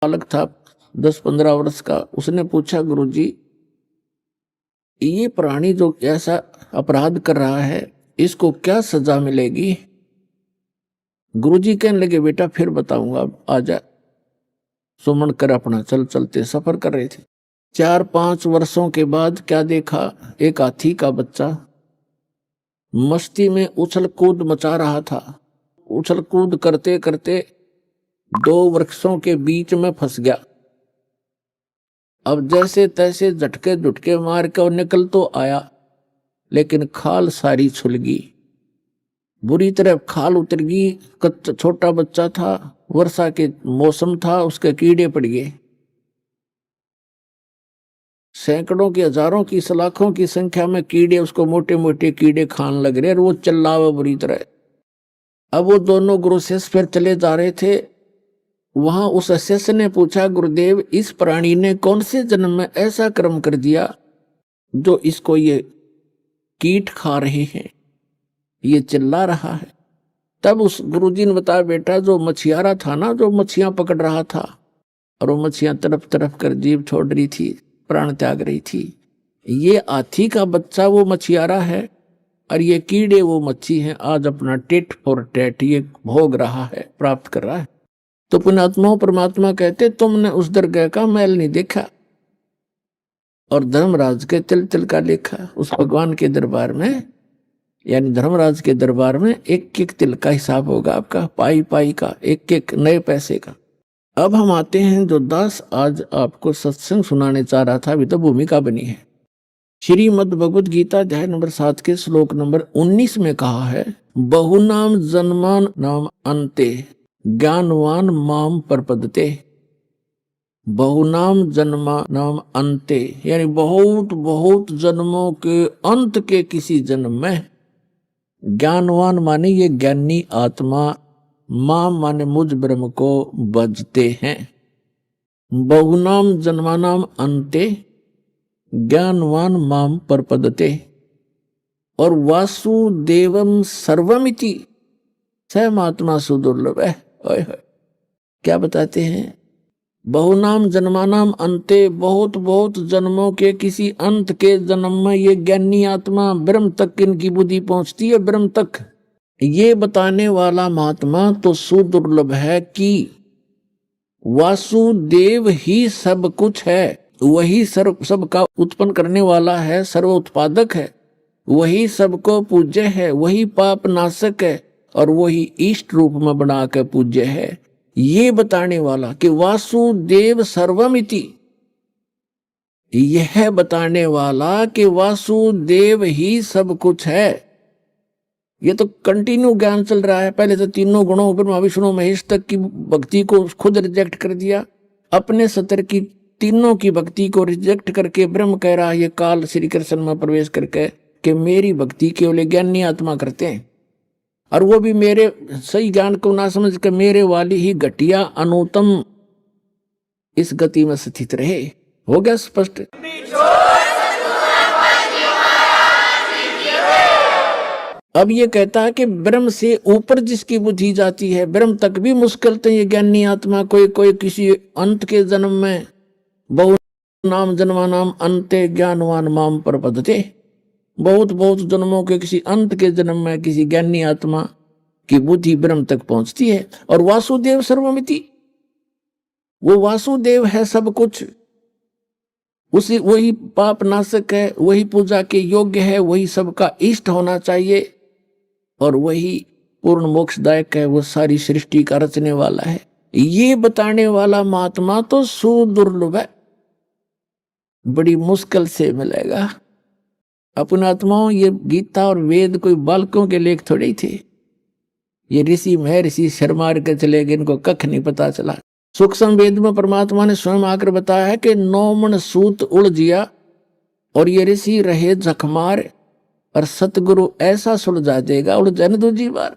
बालक था 10-15 वर्ष का, उसने पूछा गुरुजी ये प्राणी जो ऐसा अपराध कर रहा है इसको क्या सजा मिलेगी? गुरुजी कहने लगे बेटा फिर बताऊंगा, आजा। सुमन कर अपना चलते सफर कर रहे थे। 4-5 वर्षों के बाद क्या देखा, एक हाथी का बच्चा मस्ती में उछल कूद मचा रहा था। उछल कूद करते करते 2 वृक्षों के बीच में फंस गया। अब जैसे तैसे झटके झुटके मार के और निकल तो आया, लेकिन खाल सारी छुल गई, बुरी तरह खाल उतर गई। छोटा बच्चा था, वर्षा के मौसम था, उसके कीड़े पड़ गए। सैकड़ों की हजारों की सलाखों की संख्या में कीड़े उसको मोटे मोटे कीड़े खान लग रहे और वो चिल्लावे बुरी तरह। अब वो दोनों गुरु शिष्य फिर चले जा रहे थे। वहां उस शिष्य ने पूछा गुरुदेव इस प्राणी ने कौन से जन्म में ऐसा कर्म कर दिया जो इसको ये कीट खा रहे हैं, ये चिल्ला रहा है। तब उस गुरुजी ने बताया बेटा जो मछियारा था ना, जो मछियां पकड़ रहा था और वो मछियां तरफ तरफ कर जीभ छोड़ रही थी, प्राण त्याग रही थी, ये हाथी का बच्चा वो मछियारा है और ये कीड़े वो मच्छी हैं। आज अपना टिट फॉर टैट ये भोग रहा है, प्राप्त कर रहा है। तो पुण्यात्माओं परमात्मा कहते तुमने उस दरगाह का मैल नहीं देखा और धर्मराज के तिल तिल का लेखा। उस भगवान के दरबार में यानी धर्मराज के दरबार में एक एक तिल का हिसाब होगा आपका, पाई पाई का, एक एक नए पैसे का। अब हम आते हैं जो दास आज आपको सत्संग सुनाने चाह रहा था, अभी तो भूमिका बनी है। श्रीमद् भगवद गीता अध्याय नंबर 7 के श्लोक नंबर 19 में कहा है बहुनाम जन्मान नाम अंते ज्ञानवान माम परपदते। बहुनाम जन्मा नाम अंते यानी बहुत बहुत जन्मों के अंत के किसी जन्म में, ज्ञानवान माने ये ज्ञानी आत्मा, माम माने मुझ ब्रह्म को भजते हैं। बहुनाम जन्मानाम अंते ज्ञानवान माम परपदते। और वासुदेवम सर्वमिति सहमात्मा सुदुर्लभ है। क्या बताते हैं, बहुनाम जन्मानाम अंते बहुत बहुत जन्मों के किसी अंत के जन्म में ये ज्ञानी आत्मा ब्रह्म तक इनकी बुद्धि पहुंचती है, ब्रह्म तक। ये बताने वाला महात्मा तो सुदुर्लभ है कि वासुदेव ही सब कुछ है, वही सर्व सबका उत्पन्न करने वाला है, सर्व उत्पादक है, वही सबको पूज्य है, वही पाप नाशक है और वही इष्ट रूप में बना के पूज्य है। ये बताने वाला कि वासुदेव सर्वमिति, यह बताने वाला कि वासुदेव ही सब कुछ है। ये तो कंटिन्यू ज्ञान चल रहा है। पहले तो तीनों गुणों ब्रह्मा विष्णु महेश तक की भक्ति को खुद रिजेक्ट कर दिया, अपने सतर की तीनों की भक्ति को रिजेक्ट करके ब्रह्म कह रहा है ये काल श्री कृष्ण में प्रवेश करके कि मेरी भक्ति केवल ज्ञानी आत्मा करते हैं और वो भी मेरे सही ज्ञान को ना समझ के मेरे वाली ही घटिया अनुतम इस गति में स्थित रहे। हो गया स्पष्ट। अब ये कहता है कि ब्रह्म से ऊपर जिसकी बुद्धि जाती है, ब्रह्म तक भी मुश्किल तो ये ज्ञानी आत्मा कोई किसी अंत के जन्म में बहु नाम जन्मानाम अंते ज्ञानवान माम परपदते, बहुत बहुत जन्मों के किसी अंत के जन्म में किसी ज्ञानी आत्मा की बुद्धि ब्रह्म तक पहुंचती है। और वासुदेव सर्वमिति, वो वासुदेव है सब कुछ, उसी वही पाप नाशक है, वही पूजा के योग्य है, वही सबका इष्ट होना चाहिए और वही पूर्ण मोक्षदायक है, वो सारी सृष्टि का रचने वाला है। ये बताने वाला महात्मा तो सुदुर्लभ है, बड़ी मुश्किल से मिलेगा। अपने आत्माओं ये गीता और वेद कोई बालकों के लेख थोड़े ही थे। ये ऋषि महर्षि शर्मार के चले गए, इनको कख नहीं पता चला। सूक्ष्म वेद में परमात्मा ने स्वयं आकर बताया है कि 9 मन सूत उड़ जिया और ये ऋषि रहे जखमार और सतगुरु ऐसा सुलझा देगा उड़ जन दूजी बार।